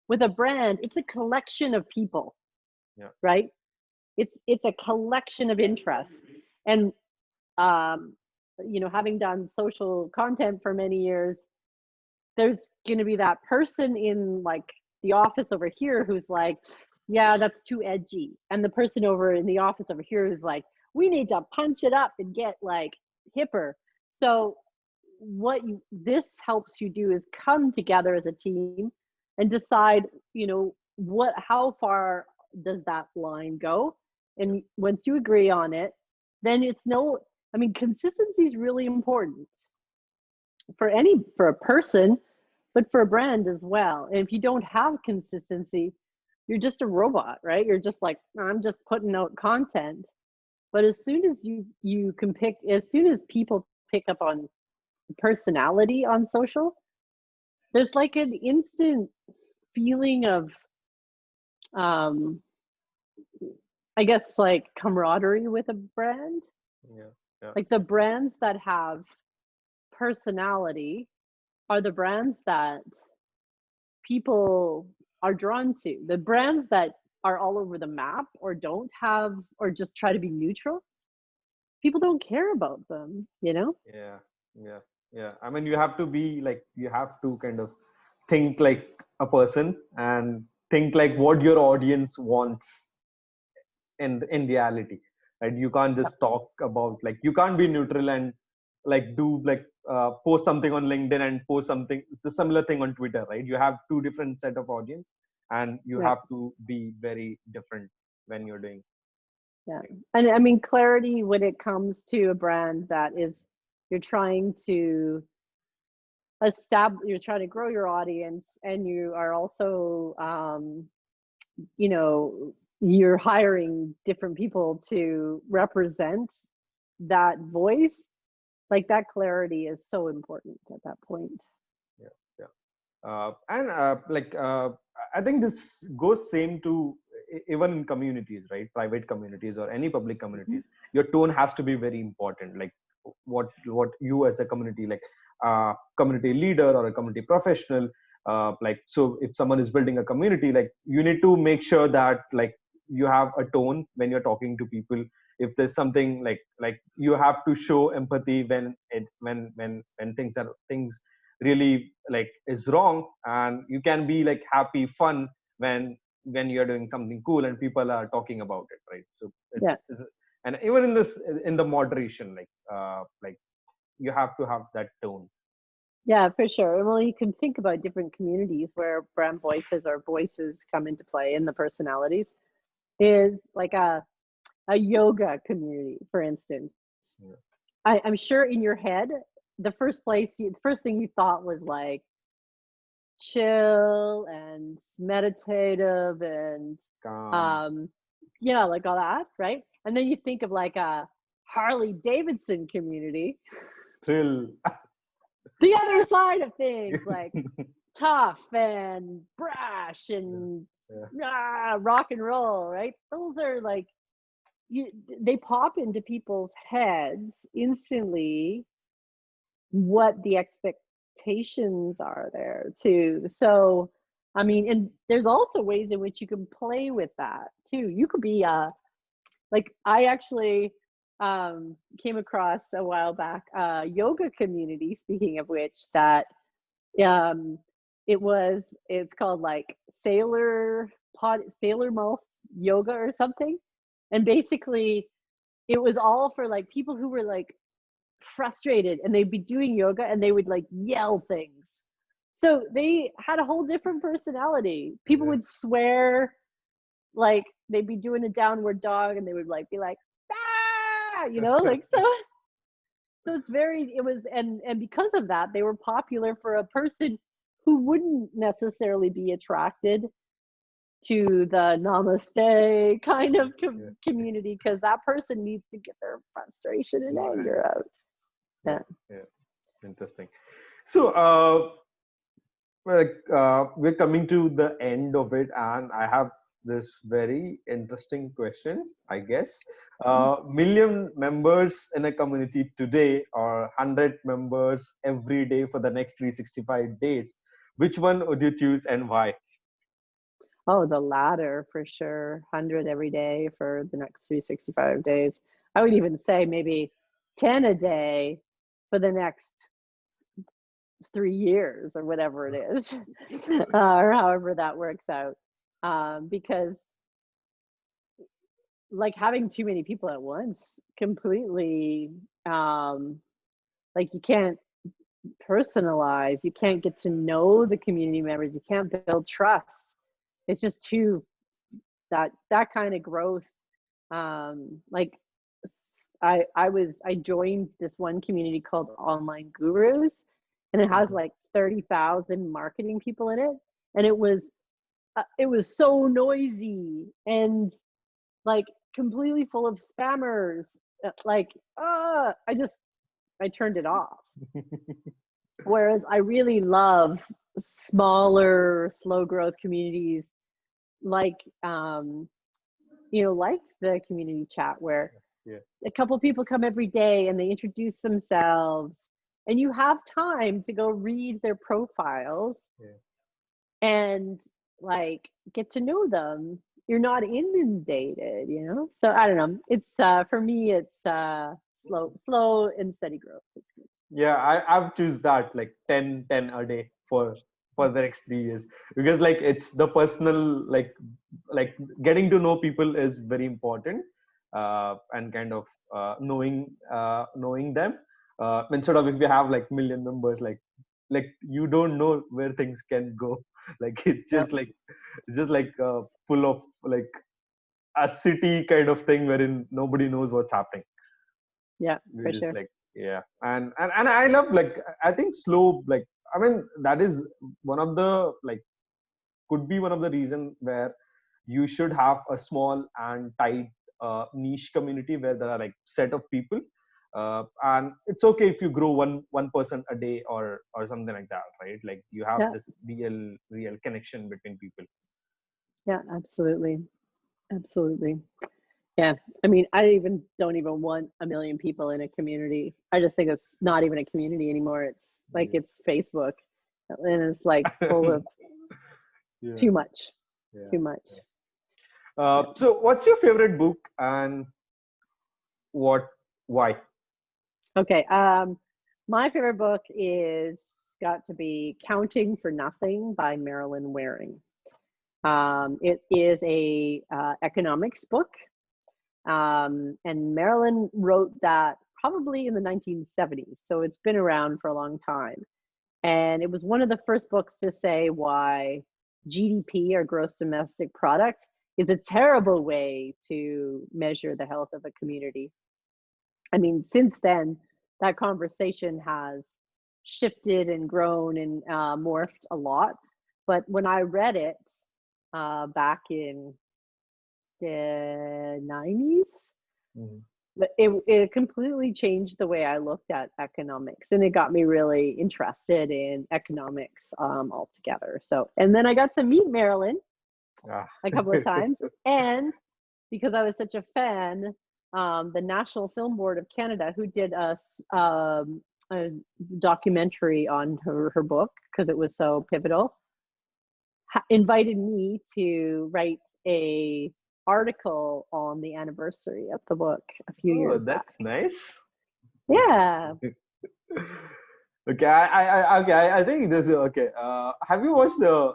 With a brand, it's a collection of people, Yeah. right? It's a collection of interests. And um, having done social content for many years, there's going to be that person in like the office over here who's like, yeah, that's too edgy. And the person over in the office over here who's like, we need to punch it up and get like hipper. So this helps you do is come together as a team and decide, how far does that line go? And once you agree on it, then I mean, consistency is really important for a person, but for a brand as well. And if you don't have consistency, you're just a robot, right? You're just like, I'm just putting out content. But as soon as as soon as people pick up on personality on social, there's like an instant feeling of, um, I guess, like camaraderie with a brand. Yeah. Yeah. Like the brands that have personality are the brands that people are drawn to. The brands that are all over the map or don't have, or just try to be neutral, people don't care about them. Yeah. Yeah. Yeah. I mean, you have to kind of think like a person and think like what your audience wants in reality, right? You can't just talk about, like, you can't be neutral and like do like post something on LinkedIn and post something the similar thing on Twitter, right? You have two different set of audience, and you Yeah. have to be very different when you're doing Yeah. things. And I mean, clarity when it comes to a brand that is, you're trying to you're trying to grow your audience, and you are also, you know, you're hiring different people to represent that voice. Like that clarity is so important at that point. Yeah, yeah. And like I think this goes same to even in communities, right? Private communities or any public Mhm. communities. Your tone has to be very important. Like what you as a community, like community leader or a community professional, like so if someone is building a community, like you need to make sure that like you have a tone when you're talking to people. If there's something like you have to show empathy when when things really like is wrong, and you can be like happy fun when you're doing something cool and people are talking about it, right? So Yeah. and even in this in the moderation, like you have to have that tone. Yeah, for sure. Well, you can think about different communities where brand voices or voices come into play in the personalities. Is like a yoga community, for instance. Yeah. I'm sure in your head, the first thing you thought was like chill and meditative and Calm. um, yeah, like all that, right? And then you think of like a Harley Davidson community, Thrill. the other side of things, Yeah. like tough and brash and rock and roll, right? Those are like you they pop into people's heads instantly what the expectations are there too. So, I mean, and there's also ways in which you can play with that too. You could be like I actually came across a while back a yoga community, speaking of which, that um it's called like sailor mouth yoga or something. And basically it was all for like people who were like frustrated, and they'd be doing yoga and they would like yell things. So they had a whole different personality. People Yeah. would swear, like they'd be doing a downward dog and they would like be like, ah, like so it's very it was and because of that they were popular for a person who wouldn't necessarily be attracted to the namaste kind of Yeah. community, because that person needs to get their frustration and Yeah. anger out. Yeah. Yeah. Yeah. Interesting. So we're coming to the end of it, and I have this very interesting question, I guess. Million members in a community today, or 100 members every day for the next 365 days. Which one would you choose and why? Oh, the latter for sure. 100 every day for the next 365 days. I would even say maybe 10 a day for the next 3 years or whatever it is, or however that works out. Because like having too many people at once completely, um, like you can't personalize, you can't get to know the community members, you can't build trust. It's just too that kind of growth. Like I joined this one community called Online Gurus, and it has Mhm. like 30,000 marketing people in it, and it was so noisy and like completely full of spammers. Like, I turned it off. Whereas I really love smaller, slow growth communities like like the community chat where Yeah. a couple people come every day and they introduce themselves, and you have time to go read their profiles Yeah. and like get to know them. You're not inundated. So I don't know, it's for me it's slow and steady growth. It's good. Yeah, I've choose that like 10 a day for the next 3 years, because like it's the personal like getting to know people is very important, and kind of knowing them. instead of if you have like million members, like you don't know where things can go. Like Yep. it's just like full of like a city kind of thing wherein nobody knows what's happening. Yeah, We for just sure. like, yeah. And I love, like, I think slow, like, I mean, that is one of the, like, could be one of the reason where you should have a small and tight niche community where there are like set of people, and it's okay if you grow one person a day or something like that, right? Like you have Yeah, this real connection between people. yeah, absolutely. Absolutely. Yeah. I mean, I even don't even want a million people in a community. I just think it's not even a community anymore. It's like Yeah. it's Facebook, and it's like full of Yeah, too much, yeah, too much. yeah. Yeah. So what's your favorite book and what why? Okay. My favorite book is got to be Counting for Nothing by Marilyn Waring. It is a economics book. And Marilyn wrote that probably in the 1970s. So it's been around for a long time. And it was one of the first books to say why GDP, or gross domestic product, is a terrible way to measure the health of a community. I mean, since then, that conversation has shifted and grown and morphed a lot. But when I read it back in the 90s, Mhm. but it completely changed the way I looked at economics, and it got me really interested in economics altogether. So, and then I got to meet Marilyn Ah. a couple of times, and because I was such a fan, the National Film Board of Canada, who did a documentary on her book because it was so pivotal, invited me to write a article on the anniversary of the book a few Oh, years back. that's nice. That's Yeah. okay. I think this is okay. Have you watched the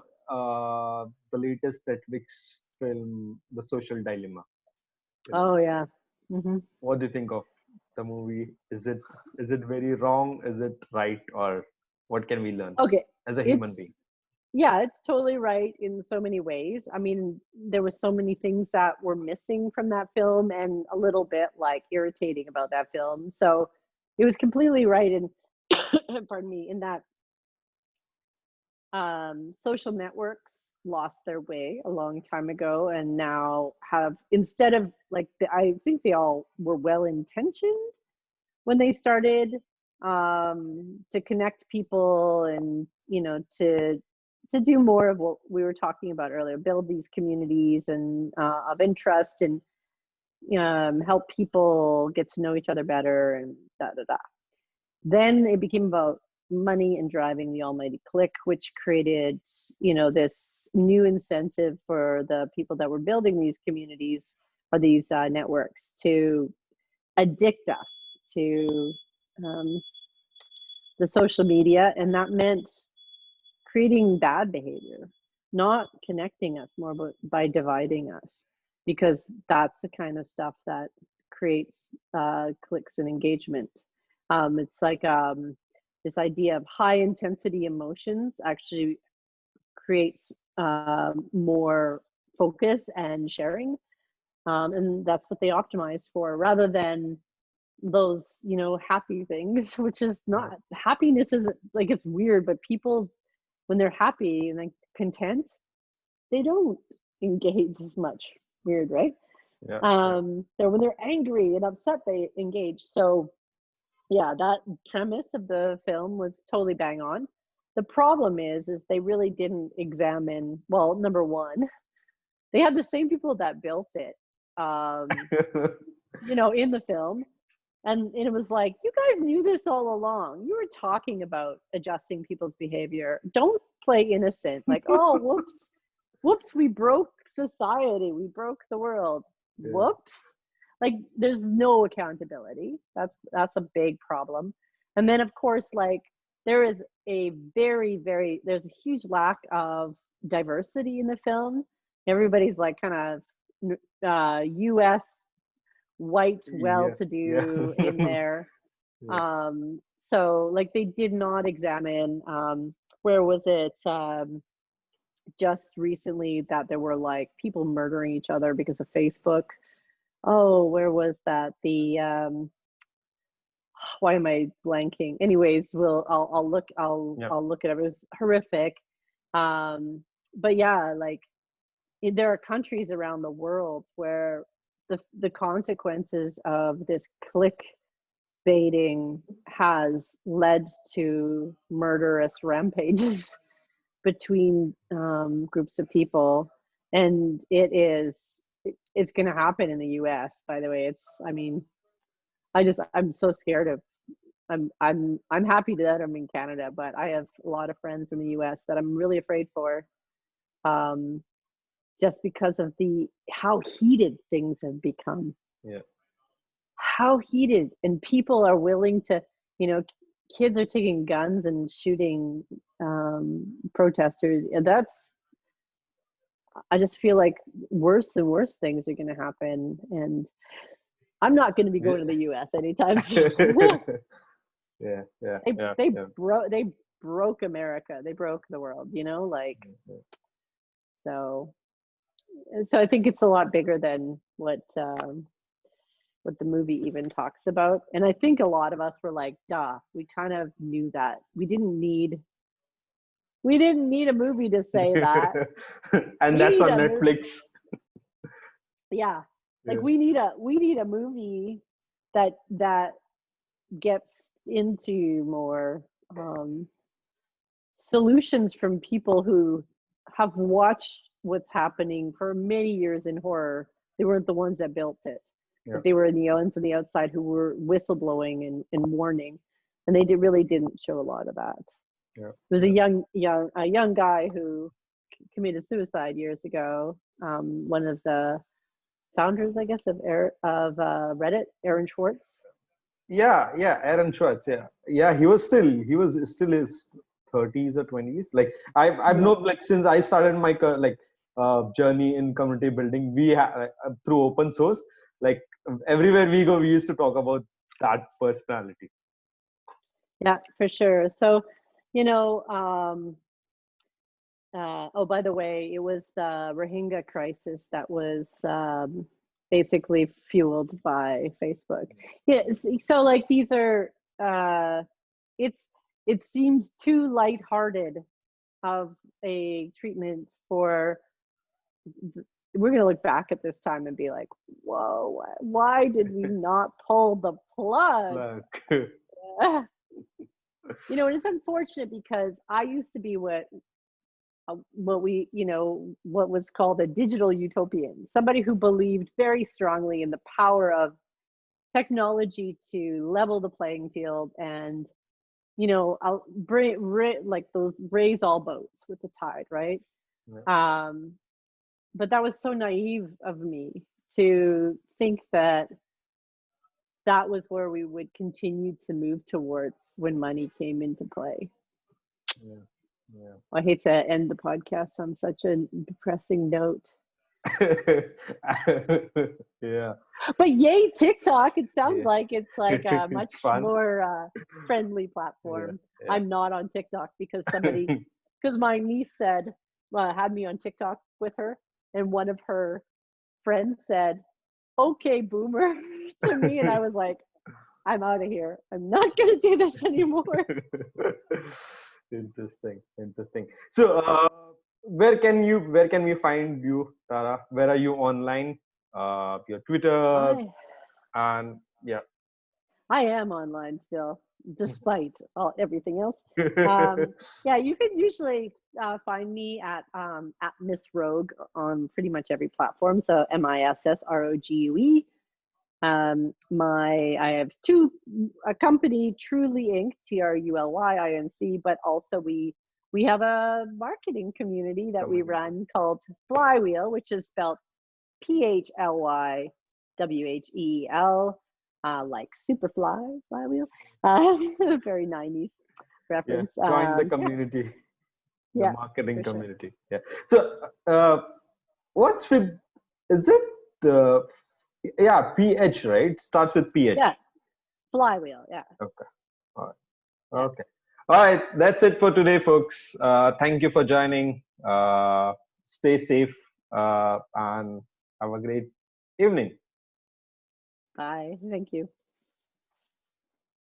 latest Netflix film, The Social Dilemma? Oh yeah. Hmm. What do you think of the movie? Is it very wrong? Is it right? Or what can we learn Okay. as a human It's being? Yeah, it's totally right in so many ways. I mean, there was so many things that were missing from that film and a little bit like irritating about that film. So it was completely right in pardon me, in that social networks lost their way a long time ago and now have, instead of like I think they all were well intentioned when they started, to connect people and to do more of what we were talking about earlier, build these communities and of interest, and help people get to know each other better and da da da. Then it became about money and driving the almighty click, which created, this new incentive for the people that were building these communities or these networks to addict us to um, the social media. And that meant creating bad behavior, not connecting us more, but by dividing us, because that's the kind of stuff that creates clicks and engagement. It's like this idea of high intensity emotions actually creates more focus and sharing. And that's what they optimize for, rather than those happy things, which is Yeah, not, happiness isn't like, it's weird, but people, when they're happy and like content, they don't engage as much. Weird, right? yeah, yeah. So when they're angry and upset, they engage. So yeah, that premise of the film was totally bang on. The problem is they really didn't examine, well, number one, they had the same people that built it, um in the film. And it was like, you guys knew this all along. You were talking about adjusting people's behavior. Don't play innocent. Like, oh, whoops, whoops, we broke society. We broke the world. Yeah, Whoops. Like, there's no accountability. That's a big problem. And then, of course, like, there is a there's a huge lack of diversity in the film. Everybody's like kind of US white, yeah, yeah. well-to-do in there. Yeah. So like they did not examine, where was it, just recently that there were like people murdering each other because of Facebook. Oh, where was that? The why am I blanking? Anyways, I'll look Yeah. I'll look it up. It was horrific. But yeah, like there are countries around the world where the consequences of this clickbaiting has led to murderous rampages between groups of people, and it's going to happen in the U.S. By the way, I mean, I'm so scared of. I'm happy that I'm in Canada, but I have a lot of friends in the U.S. that I'm really afraid for, just because of how heated things have become. Yeah. How heated, and people are willing to, kids are taking guns and shooting protesters, and I just feel like worse and worse things are going to happen, and I'm not going to be going to the U.S. anytime soon. Yeah. Yeah. They broke America. They broke the world. Like, so I think it's a lot bigger than what the movie even talks about. And I think a lot of us were like, duh, we kind of knew that. We didn't need a movie to say that. And We that's need on a Netflix. Yeah. Like Yeah. we need a movie that gets into more solutions from people who have watched what's happening for many years in horror. They weren't the ones that built it, Yeah. but they were the ones on the outside who were whistleblowing and warning, and they really didn't show a lot of that. Yeah. There was a young guy who committed suicide years ago. One of the founders, I guess, of Reddit, Aaron Schwartz. Yeah, Aaron Schwartz. Yeah. He was still his 30s or 20s. Like I've known, like, since I started my journey in community building, we through open source, like everywhere we go, we used to talk about that personality. Yeah, for sure. So, oh, by the way, it was the Rohingya crisis that was basically fueled by Facebook. Yeah, so like these are, it seems too lighthearted of a treatment for. We're gonna look back at this time and be like, whoa, why did we not pull the plug? And it's unfortunate because I used to be what was called a digital utopian, somebody who believed very strongly in the power of technology to level the playing field and, I'll like those raise all boats with the tide, right? Yeah. But that was so naive of me to think that was where we would continue to move towards when money came into play. Yeah. I hate to end the podcast on such a depressing note. Yeah. But yay, TikTok! It sounds like it's like a much more friendly platform. Yeah. I'm not on TikTok because my niece said, had me on TikTok with her, and one of her friends said, "Okay, boomer," to me, and I was like, "I'm out of here. I'm not gonna do this anymore." Interesting. So, where can we find you, Tara? Where are you online? Your Twitter, and yeah. I am online still, despite everything else. Yeah, you can usually find me at Miss Rogue on pretty much every platform. So MISSROGUE. I have a company, Truly Inc., TRULYINC, but also we have a marketing community that we run called Phlywheel, which is spelled PHLYWHEL, like Superfly, Flywheel. Very 90s reference. Yeah, join the community, the marketing community. Sure. Yeah. So, what's with, is it, PH, right? It starts with PH. Yeah. Flywheel. Yeah. Okay. All right. Yeah. Okay. All right. That's it for today, folks. Thank you for joining. Stay safe and have a great evening. Bye. Thank you.